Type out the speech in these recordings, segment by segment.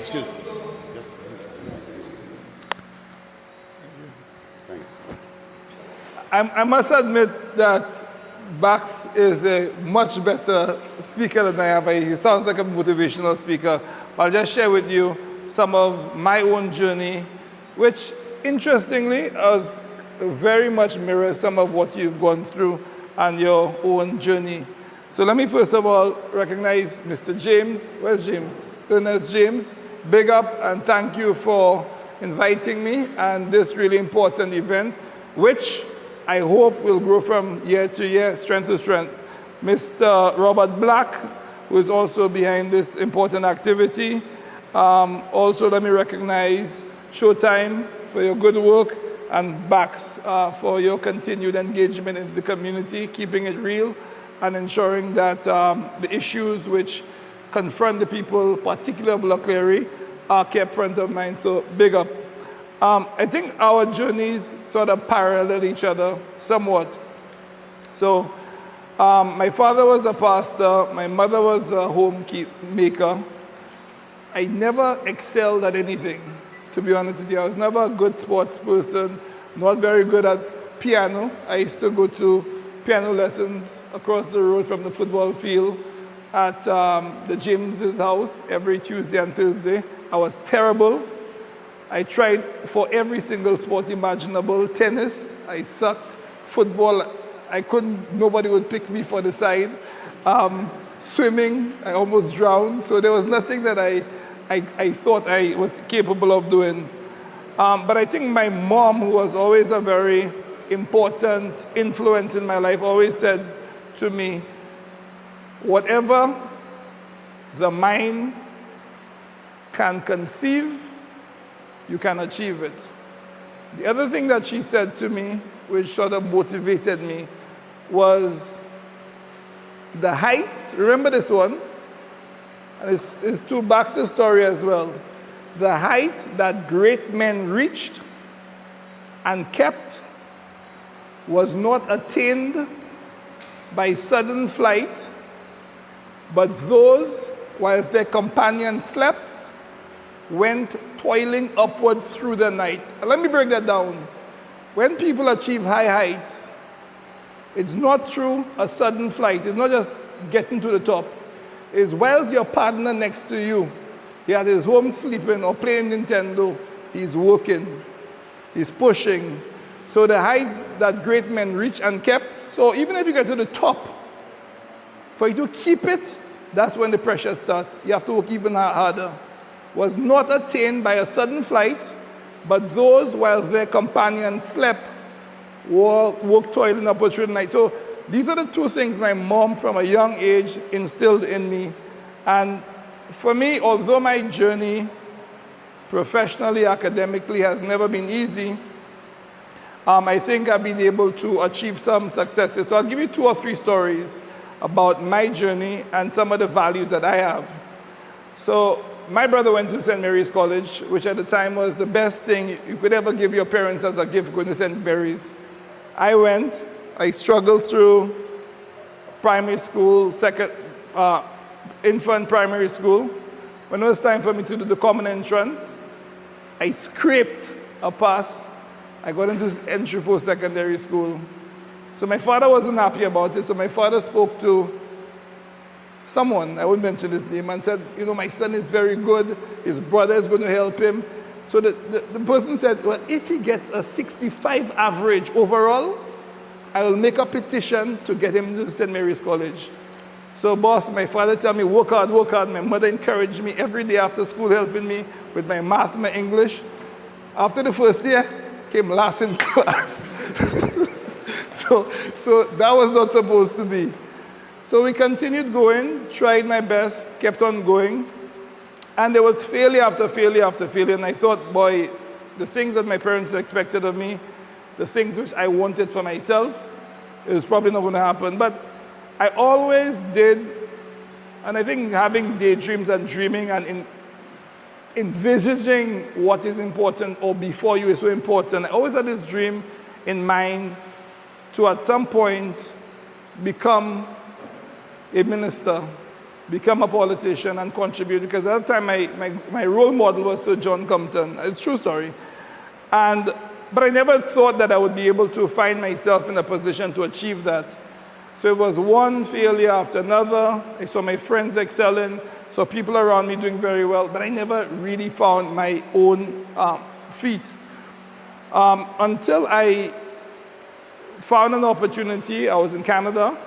Excuse. Yes. Thanks. I must admit that Bax is a much better speaker than I am. He sounds like a motivational speaker. I'll just share with you some of my own journey, which interestingly very much mirrors some of what you've gone through and your own journey. So let me first of all recognize Mr. James. Where's James? Ernest James. Big up and thank you for inviting me and this really important event, which I hope will grow from year to year, strength to strength. Mr. Robert Black, who is also behind this important activity. Also, let me recognize Showtime for your good work and Bax for your continued engagement in the community, keeping it real and ensuring that the issues which confront the people, particularly of Loch Clery, are kept front of mind. So big up. I think our journeys sort of parallel each other somewhat. So my father was a pastor, my mother was a homemaker. I never excelled at anything, to be honest with you. I was never a good sports person, not very good at piano. I used to go to piano lessons across the road from the football field at the James's house every Tuesday and Thursday. I was terrible. I tried for every single sport imaginable. Tennis, I sucked. Football, nobody would pick me for the side. Swimming, I almost drowned. So there was nothing that I thought I was capable of doing. But I think my mom, who was always a very important influence in my life, always said to me, whatever the mind can conceive, you can achieve it. The other thing that she said to me, which sort of motivated me, was the heights. Remember this one? And it's to Baxter's story as well. The heights that great men reached and kept was not attained by sudden flight, but those, while their companions slept, went toiling upward through the night. And let me break that down. When people achieve high heights, it's not through a sudden flight. It's not just getting to the top. It's whilst your partner next to you, he at his home sleeping or playing Nintendo, he's working, he's pushing. So the heights that great men reach and kept, so even if you get to the top, for you to keep it, that's when the pressure starts. You have to work even harder. Was not attained by a sudden flight, but those while their companions slept walked toiling upward through the night. So these are the two things my mom from a young age instilled in me. And for me, although my journey professionally, academically has never been easy, I think I've been able to achieve some successes. So I'll give you 2 or 3 stories about my journey and some of the values that I have. So my brother went to St. Mary's College, which at the time was the best thing you could ever give your parents as a gift, going to St. Mary's. I went, I struggled through primary school, infant primary school. When it was time for me to do the common entrance, I scraped a pass. I got into entry post-secondary school. So my father wasn't happy about it, so my father spoke to someone, I won't mention his name, and said, you know, my son is very good, his brother is going to help him. So the person said, well, if he gets a 65 average overall, I will make a petition to get him to St. Mary's College. So boss, my father tell me, work hard, work hard. My mother encouraged me every day after school, helping me with my math, my English. After the first year, came last in class. So that was not supposed to be. So we continued going, tried my best, kept on going. And there was failure after failure after failure. And I thought, boy, the things that my parents expected of me, the things which I wanted for myself, it was probably not going to happen. But I always did, and I think having daydreams and dreaming and envisaging what is important or before you is so important. I always had this dream in mind to at some point become a minister. become a politician and contribute, because at the time my role model was Sir John Compton. It's a true story. But I never thought that I would be able to find myself in a position to achieve that. So it was one failure after another. I saw my friends excelling, saw people around me doing very well, but I never really found my own feet. Until I found an opportunity. I was in Canada,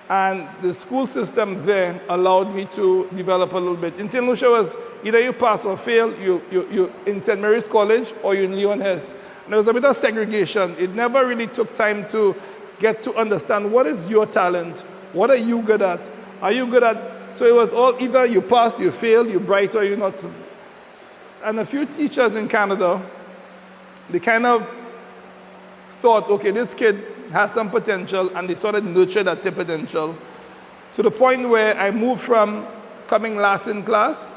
and the school system there allowed me to develop a little bit. In St. Lucia was either you pass or fail, you in St. Mary's College or you in Leon Hess. And there was a bit of segregation. It never really took time to get to understand what is your talent, what are you good at, are you good at, so it was all either you pass, you fail, you're bright or you're not. And a few teachers in Canada, they kind of thought, okay, this kid has some potential, and they started nurture that potential to the point where I moved from coming last in class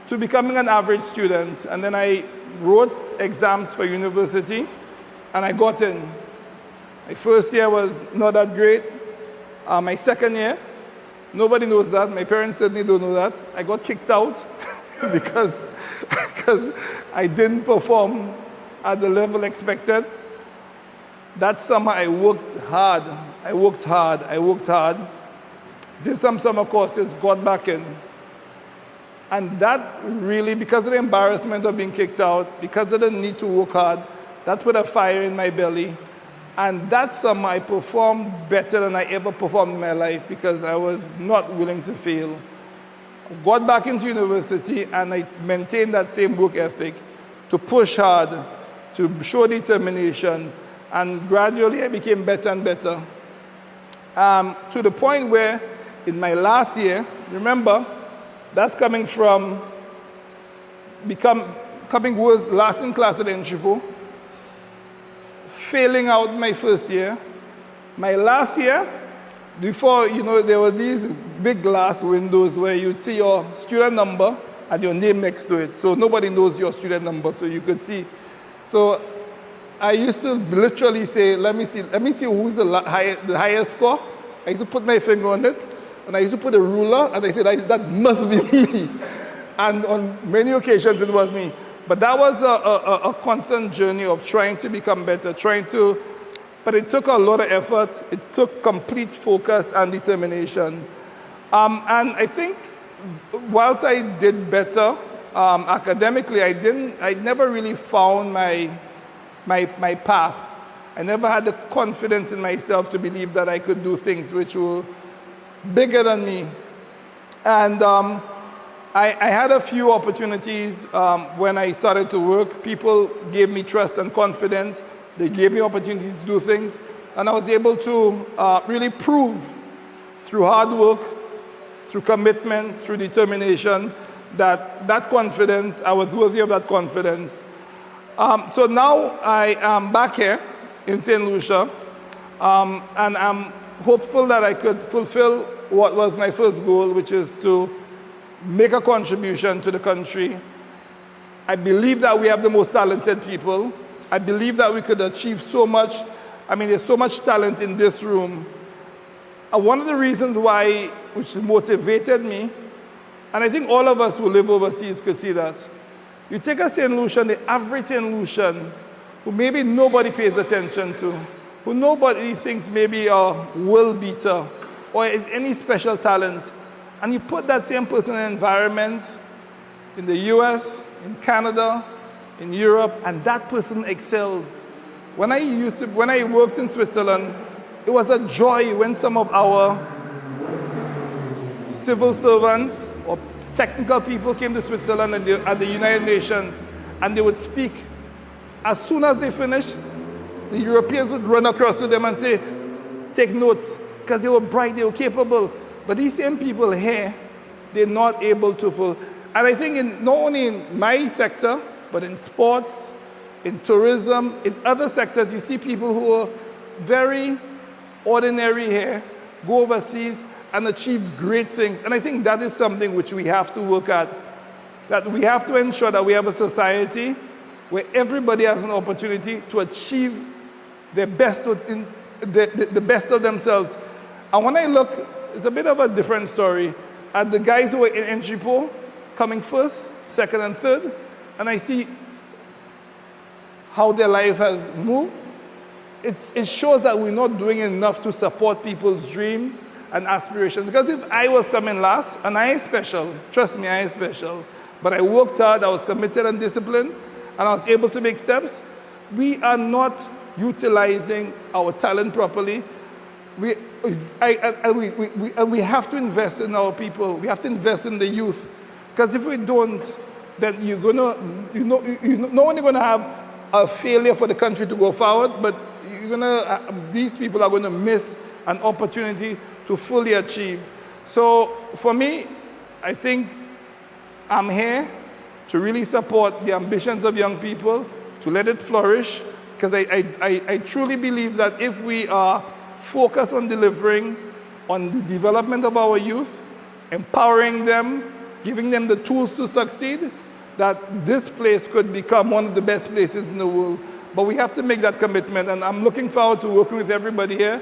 to becoming an average student. And then I wrote exams for university, and I got in. My first year was not that great. My second year, nobody knows that. My parents certainly don't know that. I got kicked out because I didn't perform at the level expected. That summer, I worked hard. Did some summer courses, got back in. And that really, because of the embarrassment of being kicked out, because of the need to work hard, that put a fire in my belly. And that summer, I performed better than I ever performed in my life because I was not willing to fail. Got back into university, and I maintained that same work ethic to push hard, to show determination. And gradually, I became better and better. To the point where, in my last year, remember, that's coming from coming was last in class at Enchipo, failing out my first year. My last year, before, there were these big glass windows where you'd see your student number and your name next to it. So nobody knows your student number, so you could see. So I used to literally say, let me see who's the highest score. I used to put my finger on it, and I used to put a ruler, and I said, that must be me. And on many occasions, it was me. But that was a constant journey of trying to become better, but it took a lot of effort. It took complete focus and determination. And I think whilst I did better academically, I never really found my path. I never had the confidence in myself to believe that I could do things which were bigger than me. And I had a few opportunities when I started to work. People gave me trust and confidence. They gave me opportunities to do things. And I was able to really prove through hard work, through commitment, through determination, that confidence, I was worthy of that confidence. So now I am back here in St. Lucia, and I'm hopeful that I could fulfill what was my first goal, which is to make a contribution to the country. I believe that we have the most talented people. I believe that we could achieve so much. I mean, there's so much talent in this room. One of the reasons why, which motivated me, and I think all of us who live overseas could see that. You take a St. Lucian, the average St. Lucian, who maybe nobody pays attention to, who nobody thinks maybe a world beater or is any special talent, and you put that same person in an environment in the US, in Canada, in Europe, and that person excels. When I worked in Switzerland, it was a joy when some of our civil servants or technical people came to Switzerland at the United Nations, and they would speak. As soon as they finished, the Europeans would run across to them and say, take notes, because they were bright, they were capable. But these same people here, they're not able to fulfill. And I think not only in my sector, but in sports, in tourism, in other sectors, you see people who are very ordinary here, go overseas and achieve great things. And I think that is something which we have to work at. That we have to ensure that we have a society where everybody has an opportunity to achieve their best, the best of themselves. And when I look, it's a bit of a different story. at the guys who are in entry pool, coming first, second, and third, and I see how their life has moved. It shows that we're not doing enough to support people's dreams and aspirations. Because if I was coming last, and I ain't special, trust me, I ain't special, but I worked hard, I was committed and disciplined, and I was able to make steps, we are not utilizing our talent properly. We have to invest in our people. We have to invest in the youth. Because if we don't, then you're not only going to have a failure for the country to go forward, but these people are going to miss an opportunity to fully achieve. So for me, I think I'm here to really support the ambitions of young people, to let it flourish, because I truly believe that if we are focused on delivering on the development of our youth, empowering them, giving them the tools to succeed, that this place could become one of the best places in the world. But we have to make that commitment, and I'm looking forward to working with everybody here.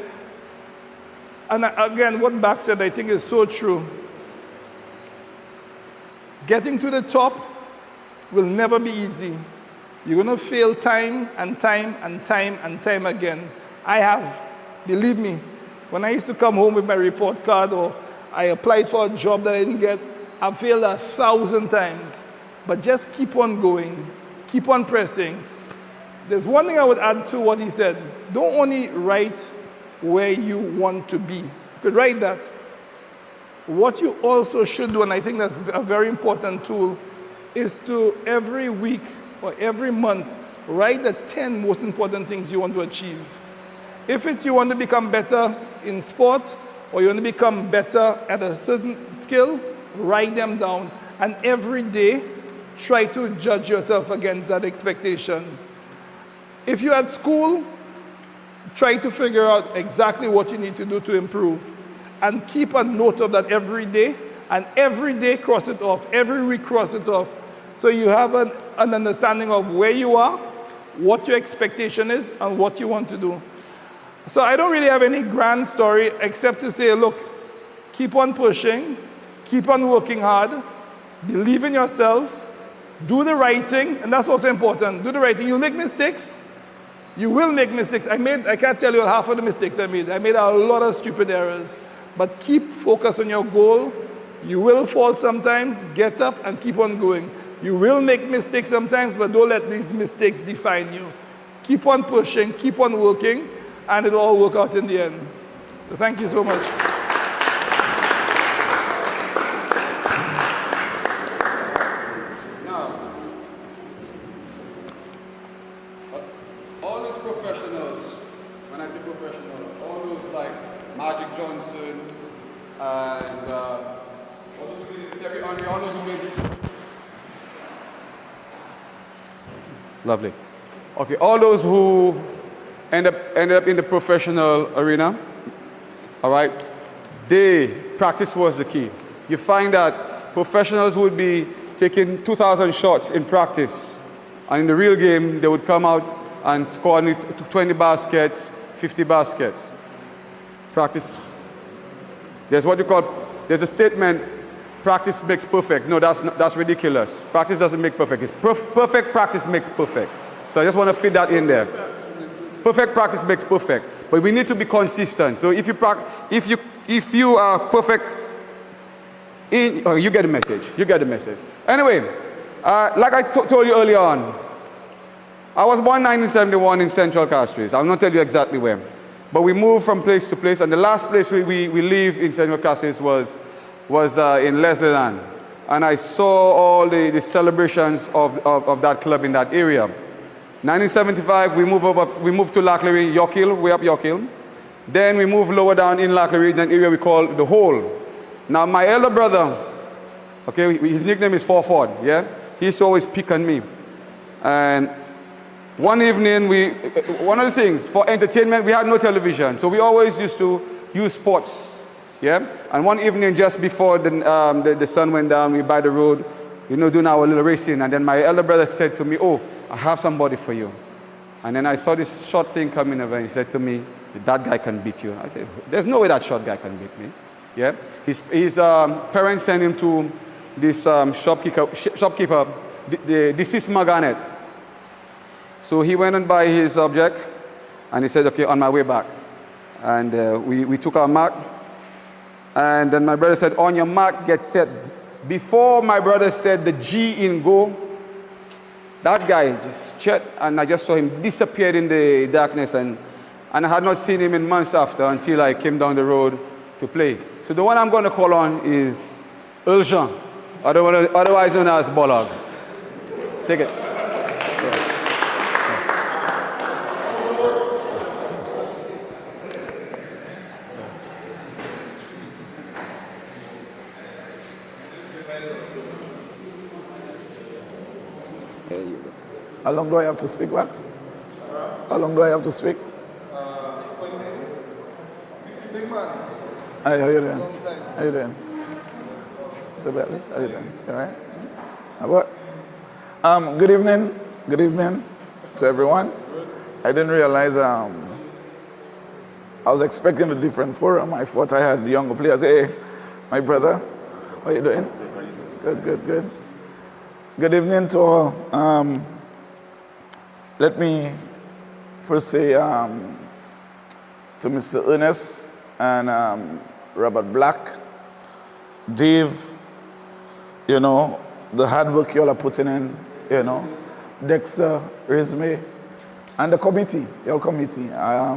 And again, what Bach said, I think is so true. Getting to the top will never be easy. You're going to fail time and time and time and time again. I have. Believe me, when I used to come home with my report card or I applied for a job that I didn't get, I failed 1,000 times. But just keep on going, keep on pressing. There's one thing I would add to what he said. Don't only write where you want to be. You could write that. What you also should do, and I think that's a very important tool, is to every week or every month write the 10 most important things you want to achieve. If it's you want to become better in sport or you want to become better at a certain skill, write them down. And every day, try to judge yourself against that expectation. If you're at school, try to figure out exactly what you need to do to improve. And keep a note of that every day. And every day, cross it off. Every week, cross it off. So you have an understanding of where you are, what your expectation is, and what you want to do. So I don't really have any grand story except to say, look, keep on pushing, keep on working hard, believe in yourself, do the right thing, and that's also important. Do the right thing. You'll make mistakes. You will make mistakes. I can't tell you half of the mistakes I made. I made a lot of stupid errors. But keep focused on your goal. You will fall sometimes. Get up and keep on going. You will make mistakes sometimes, but don't let these mistakes define you. Keep on pushing, keep on working, and it'll all work out in the end. So thank you so much. Now, all these professionals, when I say professionals, all those like Magic Johnson and all those who made Lovely. Okay, all those who ended up in the professional arena, all right, practice was the key. You find that professionals would be taking 2,000 shots in practice, and in the real game, they would come out and score only 20 baskets, 50 baskets. Practice. There's a statement, practice makes perfect. No, that's ridiculous. Practice doesn't make perfect. It's perfect practice makes perfect. So I just want to fit that in there. Perfect practice makes perfect. But we need to be consistent. So if you are perfect, you get the message. You get the message. Anyway, like I told you earlier on, I was born in 1971 in Central Castries. I'll not tell you exactly where. But we moved from place to place, and the last place we lived in Central Castries was in Leslie Land. And I saw all the celebrations of that club in that area. 1975, we moved to Clery, York Hill, way up York Hill. Then we moved lower down in Clery, in an area we call the Hole. Now my elder brother, okay, his nickname is Forford, yeah? He used to always pick on me. And one evening, one of the things, for entertainment, we had no television. So we always used to use sports, yeah? And one evening, just before the sun went down, we by the road, doing our little racing. And then my elder brother said to me, "Oh, I have somebody for you." And then I saw this short thing coming over, and he said to me, "That guy can beat you." I said, "There's no way that short guy can beat me." Yeah, his parents sent him to this shopkeeper, the deceased Maganet. So he went and buy his object, and he said, okay, on my way back. And we took our mark, and then my brother said, on your mark, get set. Before my brother said the G in go, that guy just checked, and I just saw him disappear in the darkness, and I had not seen him in months after until I came down the road to play. So the one I'm going to call on is Uljan, otherwise known as Bolog. Take it. There you go. How long do I have to speak, Wax? How long do I have to speak? Big man. Hi, how you doing? How you doing? So Bellis, how you doing? You all right? What? Good evening. Good evening to everyone. I didn't realize I was expecting a different forum. I thought I had younger players. Hey, my brother, how you doing? Good, good, good. Good evening to all. Let me first say to Mr. Ernest and Robert Black, Dave, you know, the hard work you all are putting in, you know, Dexter, Resume, and the committee, your committee. I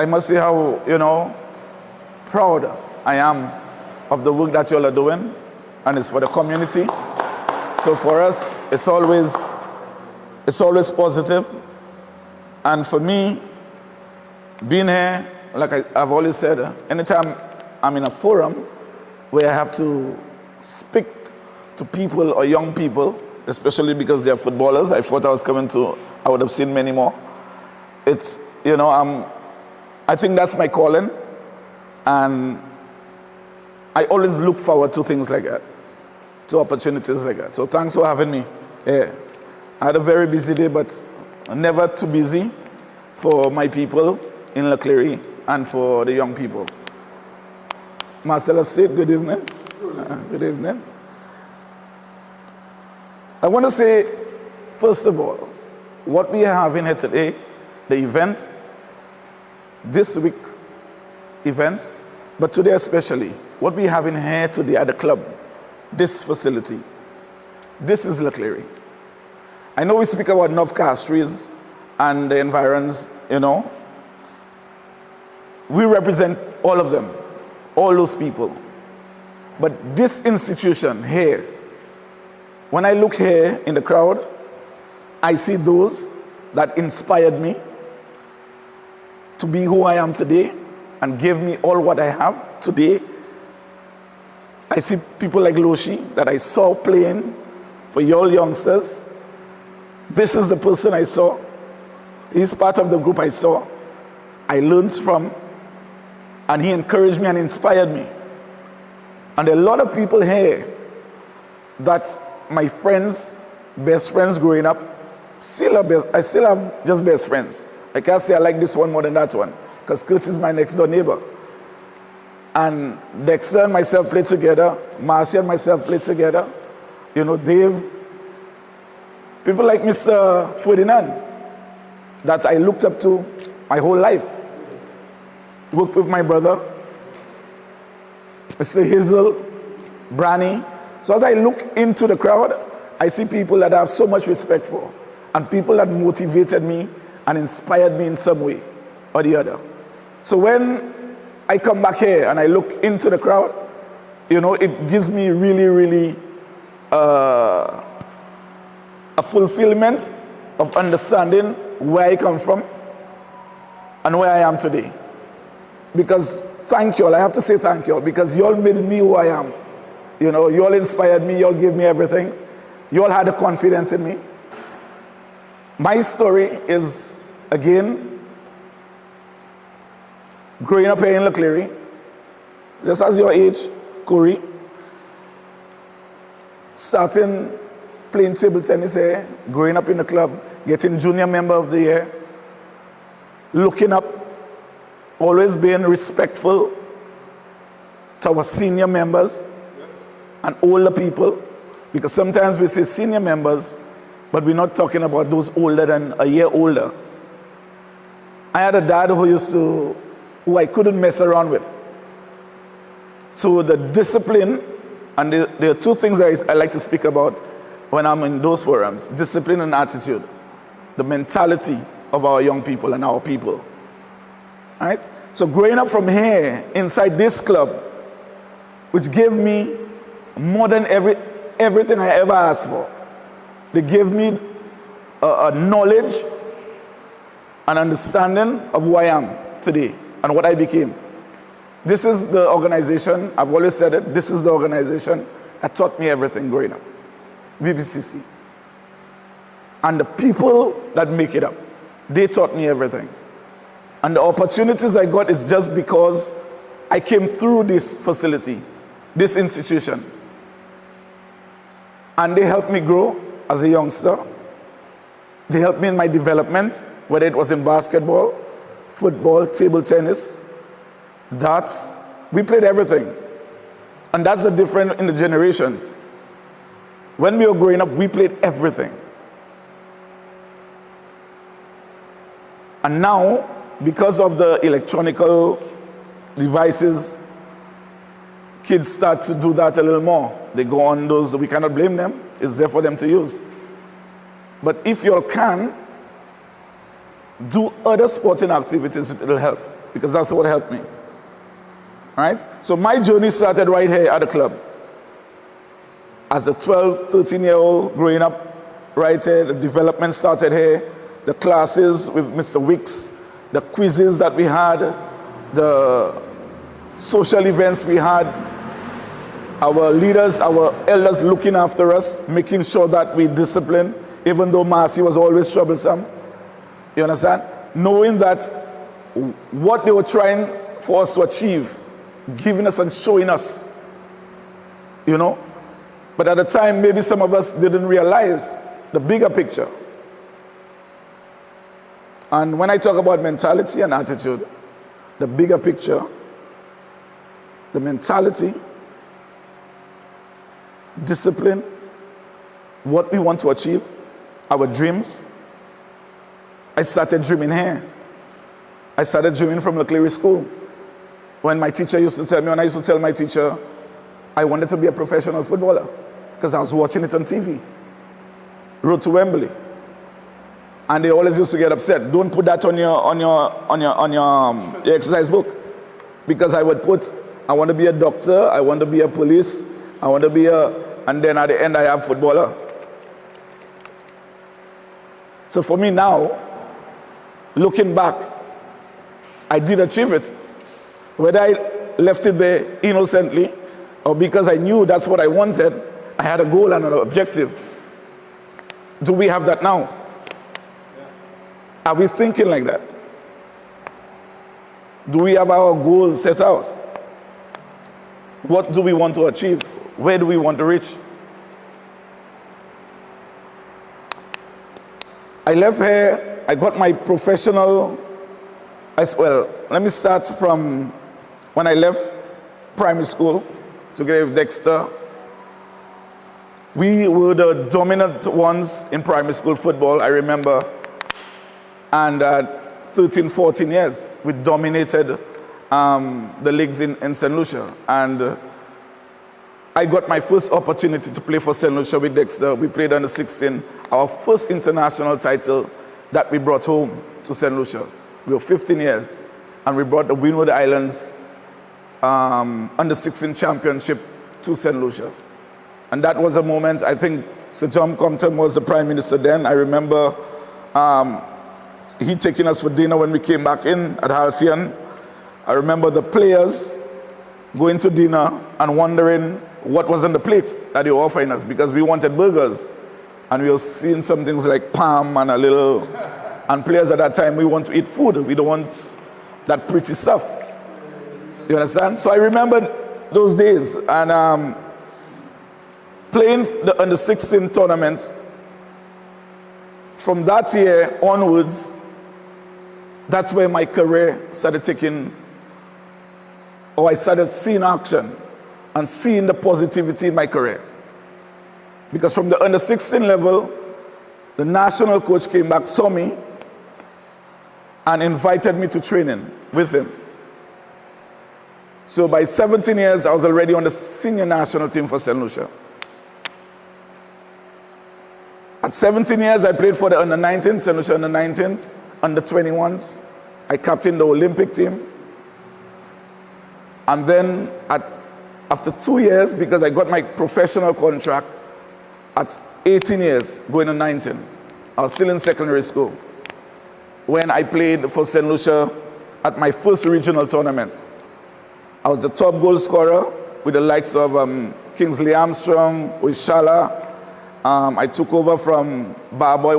must say how, you know, proud I am of the work that you all are doing, and it's for the community. So for us, it's always positive. And for me, being here, like I've always said, anytime I'm in a forum where I have to speak to people or young people, especially because they're footballers, I thought I would have seen many more. It's, you know, I think that's my calling. And I always look forward to things like that, to opportunities like that. So thanks for having me. Yeah. I had a very busy day, but never too busy for my people in Clery and for the young people. Marcella State, good evening. Good evening. I want to say, first of all, what we are having here today, the event, this week event, but today especially, what we are having here today at the club, this facility, this is Clery. I know we speak about North Castries and the environs, you know. We represent all of them, all those people. But this institution here, when I look here in the crowd, I see those that inspired me to be who I am today and gave me all what I have today. I see people like Loshi that I saw playing for your youngsters. This is the person I saw. He's part of the group I saw. I learned from, and he encouraged me and inspired me. And there are a lot of people here that my friends, best friends growing up, I still have just best friends. I can't say I like this one more than that one, because Kurt is my next door neighbor. And Dexter and myself played together. Marcia and myself played together. You know, Dave. People like Mr. Ferdinand that I looked up to my whole life. Worked with my brother, Mr. Hazel, Branny. So as I look into the crowd, I see people that I have so much respect for and people that motivated me and inspired me in some way or the other. So when I come back here and I look into the crowd, you know, it gives me really, really a fulfillment of understanding where I come from and where I am today. Because thank you all, I have to say thank you all, because you all made me who I am. You know, you all inspired me, you all gave me everything. You all had the confidence in me. My story is, again, growing up here in Clery, just as your age, Corey, starting playing table tennis here, growing up in the club, getting junior member of the year, looking up, always being respectful, to our senior members and older people, because sometimes we say senior members, but we're not talking about those older than a year older. I had a dad who I couldn't mess around with. So the discipline, and there are two things I like to speak about when I'm in those forums: discipline and attitude, the mentality of our young people and our people. All right? So growing up from here, inside this club, which gave me more than everything I ever asked for. They gave me a knowledge and understanding of who I am today and what I became. This is the organization, I've always said it, this is the organization that taught me everything growing up. VBCC. And the people that make it up, they taught me everything. And the opportunities I got is just because I came through this facility, this institution. And they helped me grow as a youngster. They helped me in my development, whether it was in basketball, football, table tennis, darts. We played everything. And that's the difference in the generations. When we were growing up, we played everything. And now, because of the electronical devices, kids start to do that a little more. They go on those, we cannot blame them. It's there for them to use. But if you can, do other sporting activities, it'll help. Because that's what helped me. All right? So my journey started right here at the club. As a 12, 13-year-old growing up right here, the development started here. The classes with Mr. Wicks, the quizzes that we had, the social events we had, our leaders, our elders looking after us, making sure that we discipline, even though Marcy was always troublesome. You understand? Knowing that what they were trying for us to achieve, giving us and showing us, you know. But at the time, maybe some of us didn't realize the bigger picture. And when I talk about mentality and attitude, the bigger picture, the mentality, discipline, what we want to achieve, our dreams. I started dreaming here. I started dreaming from the Clery School. When my teacher used to tell me, when I used to tell my teacher, I wanted to be a professional footballer because I was watching it on TV. Road to Wembley. And they always used to get upset. Don't put that on your exercise book. Because I would put, I want to be a doctor, I want to be a police, I want to be and then at the end I have footballer. So for me now, looking back, I did achieve it. Whether I left it there innocently or because I knew that's what I wanted, I had a goal and an objective. Do we have that now? Are we thinking like that? Do we have our goals set out? What do we want to achieve? Where do we want to reach? I left here, I got my professional, as well. Let me start from when I left primary school together with Dexter. We were the dominant ones in primary school football, I remember. And 13, 14 years, we dominated the leagues in St. Lucia. And I got my first opportunity to play for St. Lucia with Dexter. We played under 16, our first international title that we brought home to St. Lucia. We were 15 years, and we brought the Windward Islands under 16 championship to St. Lucia. And that was a moment, I think Sir John Compton was the Prime Minister then. I remember he taking us for dinner when we came back in at Halcyon. I remember the players going to dinner and wondering what was on the plate that they were offering us, because we wanted burgers. And we were seeing some things like palm and a little, and players at that time, we want to eat food. We don't want that pretty stuff. You understand? So I remember those days and playing the under 16 tournament. From that year onwards, that's where my career started taking or I started seeing action and seeing the positivity in my career. Because from the under 16 level, the national coach came back, saw me, and invited me to training with him. So by 17 years, I was already on the senior national team for St. Lucia. At 17 years, I played for the under 19s, St. Lucia under 19s, under 21s. I captained the Olympic team. And then after 2 years, because I got my professional contract at 18 years, going to 19, I was still in secondary school when I played for St. Lucia at my first regional tournament. I was the top goal scorer with the likes of Kingsley Armstrong, Oishala. I took over from Barboy,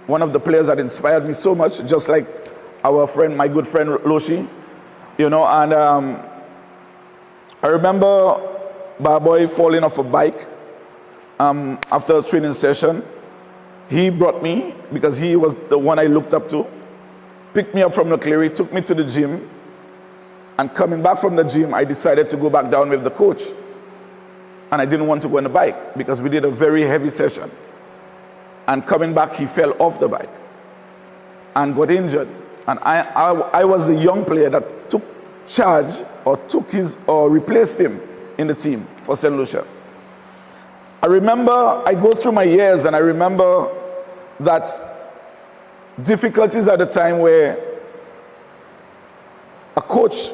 one of the players that inspired me so much, just like our friend, my good friend Loshi, you know. And I remember Barboy falling off a bike after a training session. He brought me, because he was the one I looked up to, picked me up from the Clery, took me to the gym, and coming back from the gym, I decided to go back down with the coach. And I didn't want to go on the bike because we did a very heavy session. And coming back, he fell off the bike and got injured. And I was the young player that took charge or replaced him in the team for St. Lucia. I remember, I go through my years, and I remember that difficulties at the time where a coach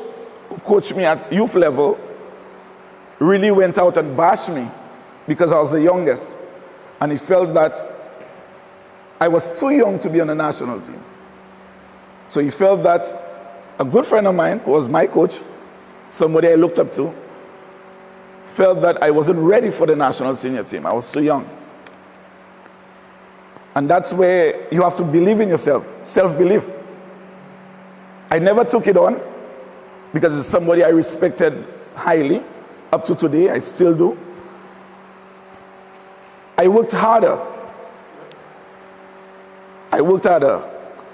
who coached me at youth level really went out and bashed me because I was the youngest. And he felt that I was too young to be on the national team. So he felt that a good friend of mine, who was my coach, somebody I looked up to, felt that I wasn't ready for the national senior team. I was too young. And that's where you have to believe in yourself, self-belief. I never took it on because it's somebody I respected highly. Up to today, I still do. I worked harder.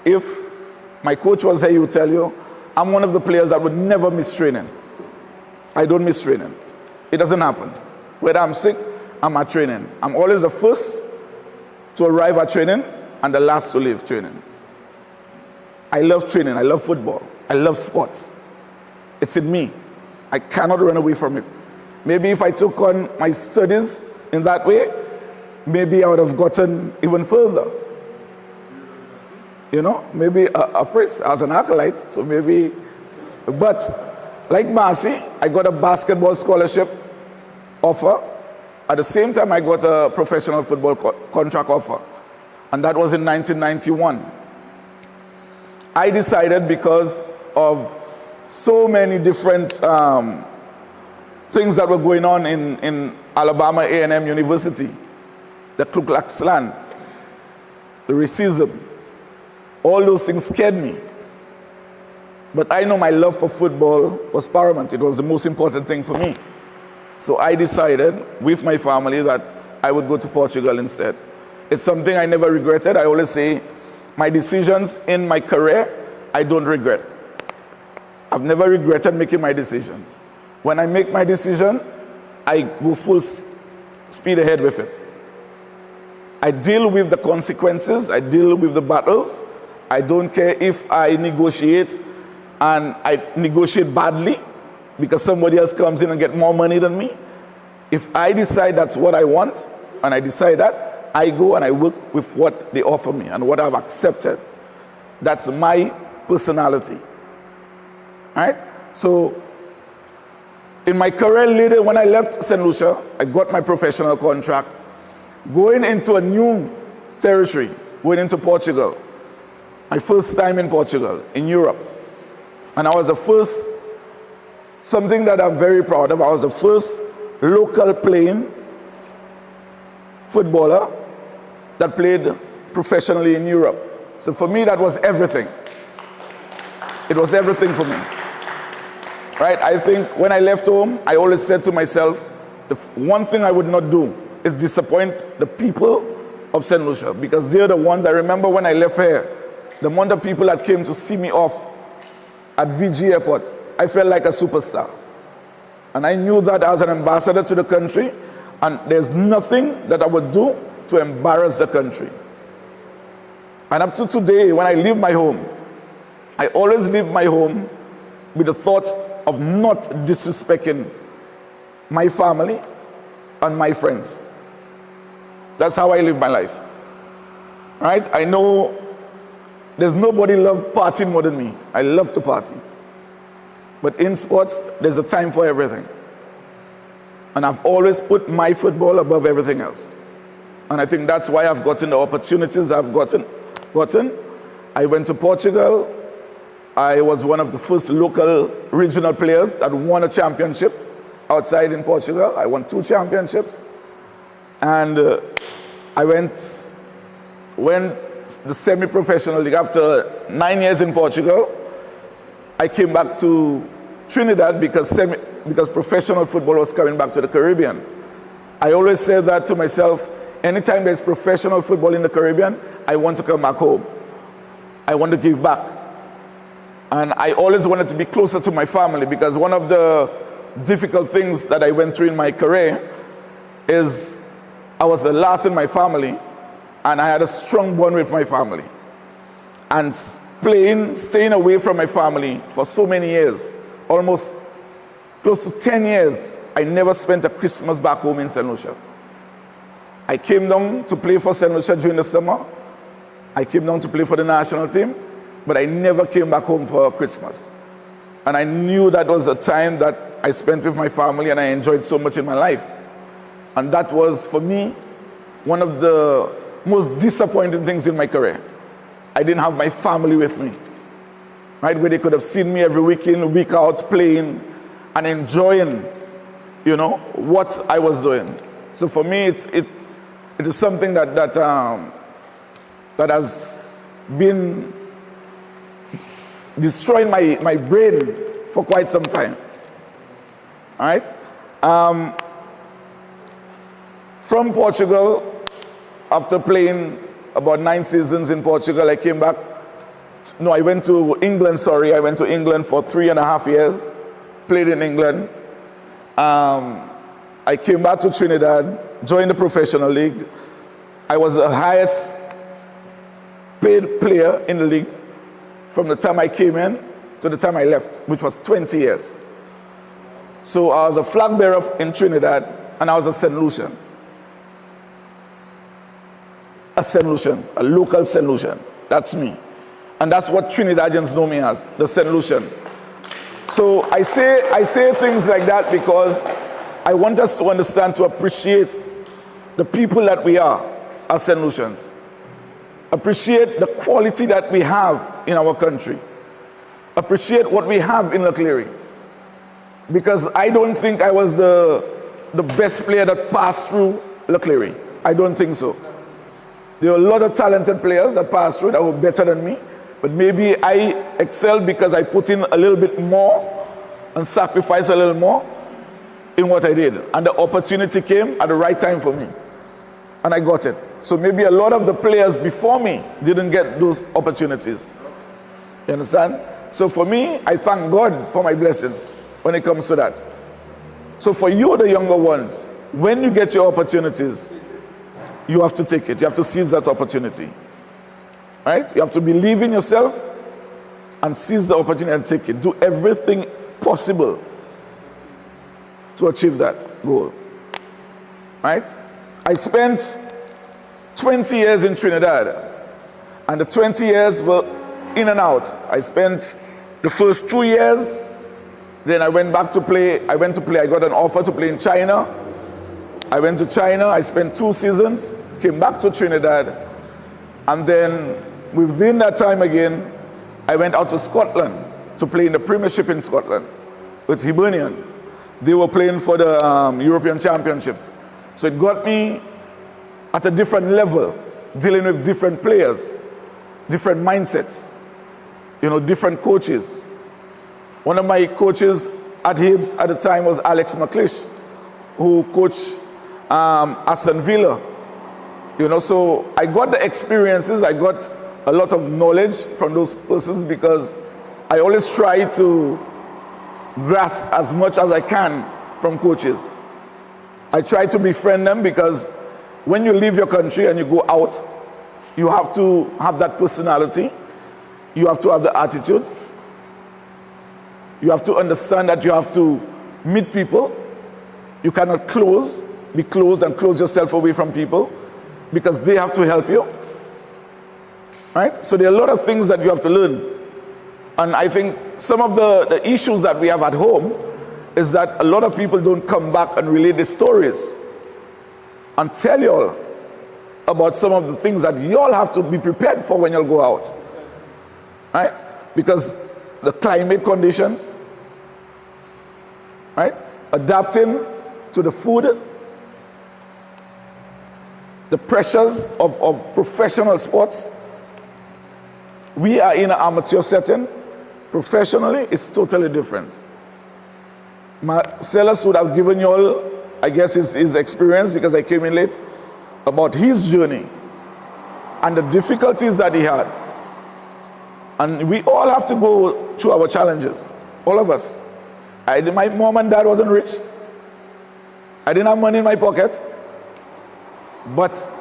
If my coach was here, he would tell you, I'm one of the players that would never miss training. I don't miss training. It doesn't happen. Whether I'm sick, I'm at training. I'm always the first to arrive at training and the last to leave training. I love training. I love football. I love sports. It's in me. I cannot run away from it. Maybe if I took on my studies in that way, maybe I would have gotten even further. You know, maybe a priest as an acolyte, so maybe, but like Marcy, I got a basketball scholarship offer. At the same time, I got a professional football contract offer, and that was in 1991. I decided, because of so many different things that were going on in Alabama A&M University, the Ku Klux Klan, the racism, all those things scared me. But I know my love for football was paramount. It was the most important thing for me. So I decided with my family that I would go to Portugal instead. It's something I never regretted. I always say my decisions in my career, I don't regret. I've never regretted making my decisions. When I make my decision, I go full speed ahead with it. I deal with the consequences. I deal with the battles. I don't care if I negotiate and I negotiate badly because somebody else comes in and get more money than me. If I decide that's what I want, and I decide that, I go and I work with what they offer me and what I've accepted. That's my personality. Right? So, in my career later, when I left St. Lucia, I got my professional contract, going into a new territory, going into Portugal. My first time in Portugal, in Europe. And I was the first, something that I'm very proud of, I was the first local playing footballer that played professionally in Europe. So for me, that was everything. It was everything for me. Right? I think when I left home, I always said to myself, the one thing I would not do is disappoint the people of St. Lucia, because they're the ones, I remember when I left here, the amount of people that came to see me off at VG Airport, I felt like a superstar. And I knew that as an ambassador to the country, and there's nothing that I would do to embarrass the country. And up to today, when I leave my home, I always leave my home with the thought of not disrespecting my family and my friends. That's how I live my life. Right? I know there's nobody loves partying more than me. I love to party. But in sports, there's a time for everything. And I've always put my football above everything else. And I think that's why I've gotten the opportunities I've gotten. I went to Portugal. I was one of the first local regional players that won a championship outside in Portugal. I won 2 championships. And I went the semi-professional league. After 9 years in Portugal, I came back to Trinidad because professional football was coming back to the Caribbean. I always say that to myself, anytime there's professional football in the Caribbean, I want to come back home. I want to give back. And I always wanted to be closer to my family, because one of the difficult things that I went through in my career is I was the last in my family, and I had a strong bond with my family. And staying away from my family for so many years, almost close to 10 years, I never spent a Christmas back home in St. Lucia. I came down to play for St. Lucia during the summer. I came down to play for the national team, but I never came back home for Christmas. And I knew that was a time that I spent with my family and I enjoyed so much in my life. And that was, for me, one of the most disappointing things in my career. I didn't have my family with me, right? Where they could have seen me every week in, week out, playing and enjoying, what I was doing. So for me, it is something that has been destroying my brain for quite some time. All right? From Portugal, after playing about 9 seasons in Portugal, I came back. I went to England, I went to England for 3.5 years, played in England. I came back to Trinidad, joined the professional league. I was the highest paid player in the league from the time I came in to the time I left, which was 20 years. So I was a flag bearer in Trinidad, and I was a St. Lucian. A St. Lucian, a local St. Lucian. That's me. And that's what Trinidadians know me as, the St. Lucian. So I say things like that because I want us to understand, to appreciate the people that we are as St. Lucians. Appreciate the quality that we have in our country. Appreciate what we have in Clery. Because I don't think I was the best player that passed through Clery. I don't think so. There were a lot of talented players that passed through that were better than me, but maybe I excelled because I put in a little bit more and sacrificed a little more in what I did. And the opportunity came at the right time for me. And I got it. So maybe a lot of the players before me didn't get those opportunities. You understand? So for me, I thank God for my blessings when it comes to that. So for you, the younger ones, when you get your opportunities, you have to take it. You have to seize that opportunity. Right? You have to believe in yourself and seize the opportunity and take it. Do everything possible to achieve that goal. Right? I spent 20 years in Trinidad, and the 20 years were in and out. I spent the first 2 years, then I went back to play. I got an offer to play in China. I went to China, I spent 2 seasons, came back to Trinidad, and then within that time again, I went out to Scotland to play in the Premiership in Scotland with Hibernian. They were playing for the European Championships. So it got me at a different level, dealing with different players, different mindsets, different coaches. One of my coaches at Hibs at the time was Alex McLeish, who coached Aston Villa. So I got the experiences, I got a lot of knowledge from those persons because I always try to grasp as much as I can from coaches. I try to befriend them because when you leave your country and you go out, you have to have that personality. You have to have the attitude. You have to understand that you have to meet people. You cannot be closed and close yourself away from people because they have to help you. Right? So there are a lot of things that you have to learn. And I think some of the issues that we have at home is that a lot of people don't come back and relate their stories and tell you all about some of the things that you all have to be prepared for when you'll go out. Right? Because the climate conditions, right? Adapting to the food, the pressures of professional sports. We are in an amateur setting. Professionally, it's totally different. Marcellus would have given you all, I guess, his experience, because I came in late, about his journey and the difficulties that he had. And we all have to go through our challenges, all of us. My mom and dad wasn't rich. I didn't have money in my pocket. But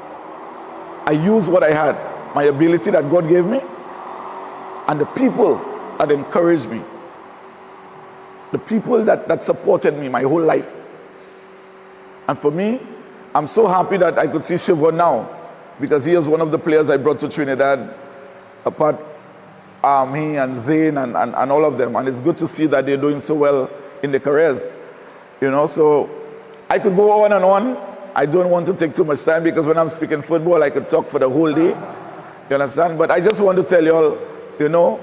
I used what I had, my ability that God gave me, and the people that encouraged me, the people that supported me my whole life. And for me, I'm so happy that I could see Chevron now, because he is one of the players I brought to Trinidad, apart me and Zane and all of them. And it's good to see that they're doing so well in their careers. You know, so I could go on and on. I don't want to take too much time, because when I'm speaking football, I could talk for the whole day. You understand? But I just want to tell you all, you know,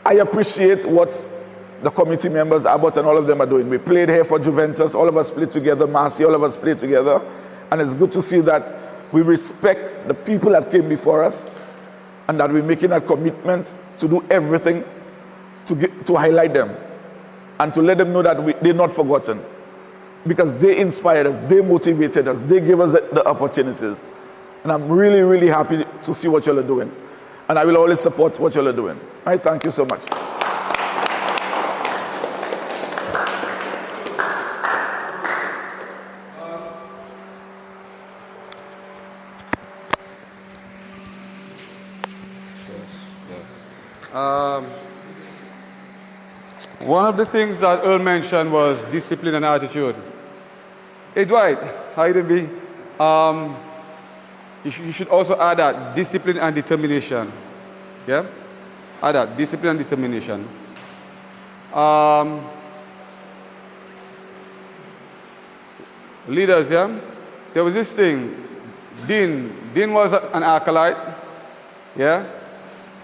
I appreciate what the committee members, Abbott and all of them are doing. We played here for Juventus. All of us played together. Marcy, all of us played together. And it's good to see that we respect the people that came before us, and that we're making a commitment to do everything to highlight them and to let them know that they're not forgotten. Because they inspired us, they motivated us, they gave us the opportunities. And I'm really, really happy to see what y'all are doing. And I will always support what y'all are doing. All right, thank you so much. One of the things that Earl mentioned was discipline and attitude. Hey Dwight, how you doing, B? You should also add that discipline and determination. Yeah? Add that, discipline and determination. Leaders, yeah? There was this thing. Dean was an acolyte. Yeah?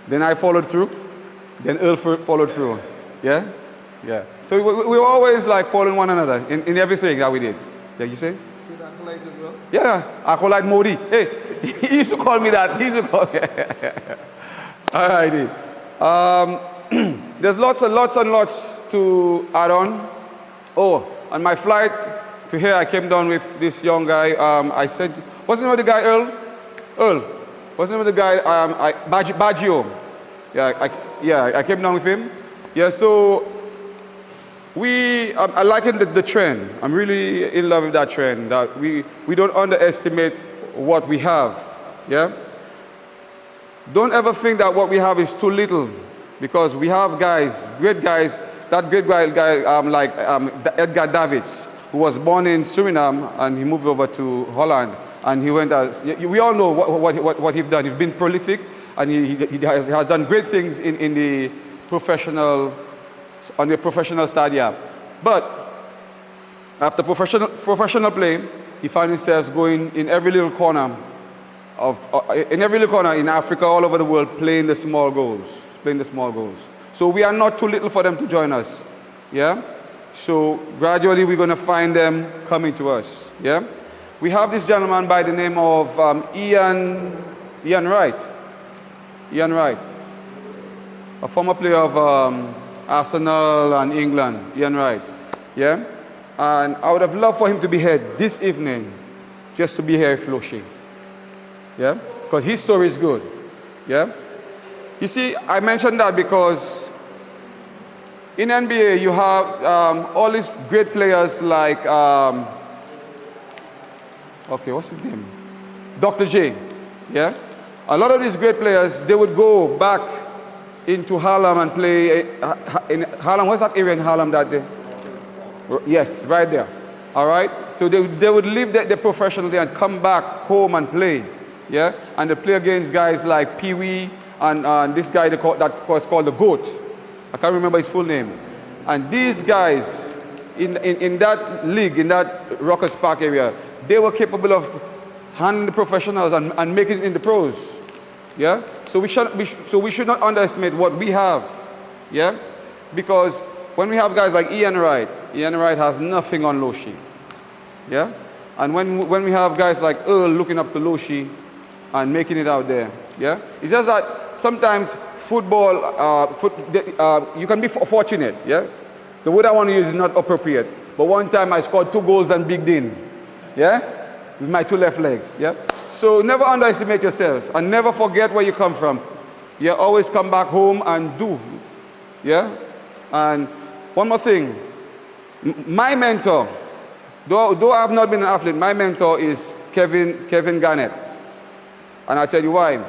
Then I followed through. Then Earl followed through. Yeah? Yeah. So we were always like following one another in everything that we did. Yeah, you say? With acolyte as well? Yeah, acolyte Modi. Hey, he used to call me that. He used to call me. All righty. There's lots and lots to add on. Oh, on my flight to here, I came down with this young guy. I said, what's the name of the guy, Earl? Earl. What's the name of the guy? Baggio. Yeah, I came down with him. Yeah, so I liken the trend. I'm really in love with that trend, that we don't underestimate what we have. Yeah? Don't ever think that what we have is too little, because we have guys, great guys, that great guy like Edgar Davids, who was born in Suriname and he moved over to Holland, and he went we all know what he's done. He's been prolific, and he has done great things in the professional stadia. But after professional play, he found himself going in every little corner in Africa, all over the world, playing the small goals. So we are not too little for them to join us. Yeah? So gradually we're going to find them coming to us. Yeah? We have this gentleman by the name of Ian Wright. Ian Wright, a former player of Arsenal and England. Ian Wright. Yeah? And I would have loved for him to be here this evening, just to be here flourishing. Yeah? Because his story is good. Yeah? You see, I mentioned that because in NBA, you have all these great players like, okay, what's his name? Dr. J, yeah? A lot of these great players, they would go back into Harlem and play in Harlem. What's that area in Harlem that day? Yes, right there. All right? So they would leave the professional there and come back home and play, yeah? And they play against guys like Pee Wee and this guy that was called the GOAT. I can't remember his full name. And these guys in that league, in that Rockers Park area, they were capable of handling the professionals and making it in the pros. Yeah? So we should not underestimate what we have. Yeah? Because when we have guys like Ian Wright has nothing on Loshi. Yeah? And when we have guys like Earl looking up to Loshi and making it out there. Yeah? It's just that sometimes football, you can be fortunate, yeah? The word I want to use is not appropriate. But one time I scored 2 goals and Big Din, yeah? With my 2 left legs, yeah? So never underestimate yourself and never forget where you come from. Yeah, always come back home and do, yeah? And one more thing, my mentor, though I have not been an athlete, my mentor is Kevin Garnett. And I'll tell you why.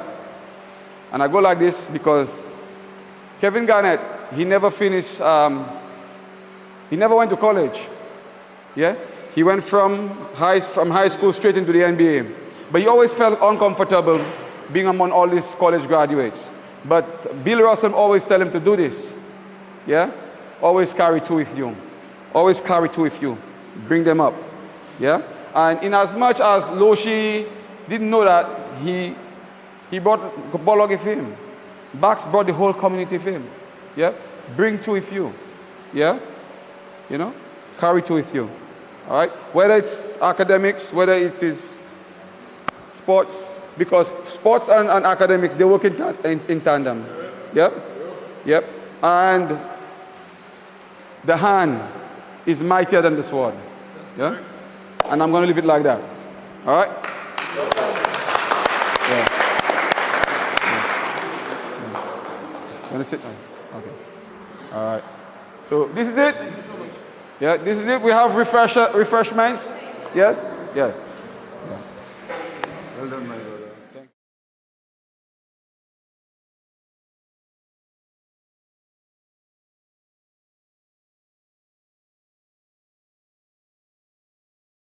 And I go like this because Kevin Garnett, he never finished, he never went to college. Yeah? He went from high school straight into the NBA. But he always felt uncomfortable being among all these college graduates. But Bill Russell always tell him to do this. Yeah? Always carry 2 with you. Always carry 2 with you. Bring them up. Yeah? And in as much as Loshi didn't know that, he brought Bolog with him. Bax brought the whole community with him. Yeah? Bring 2 with you. Yeah? You know? Carry 2 with you. All right? Whether it's academics, whether it is sports, because sports and academics, they work in tandem. Yep? Yep. And the hand is mightier than the sword. Yeah? And I'm going to leave it like that. All right? Yeah. Want to sit? Okay. All right. So this is it. Yeah, this is it. We have refreshments. Yes? Yes. Yeah. Well done, my brother.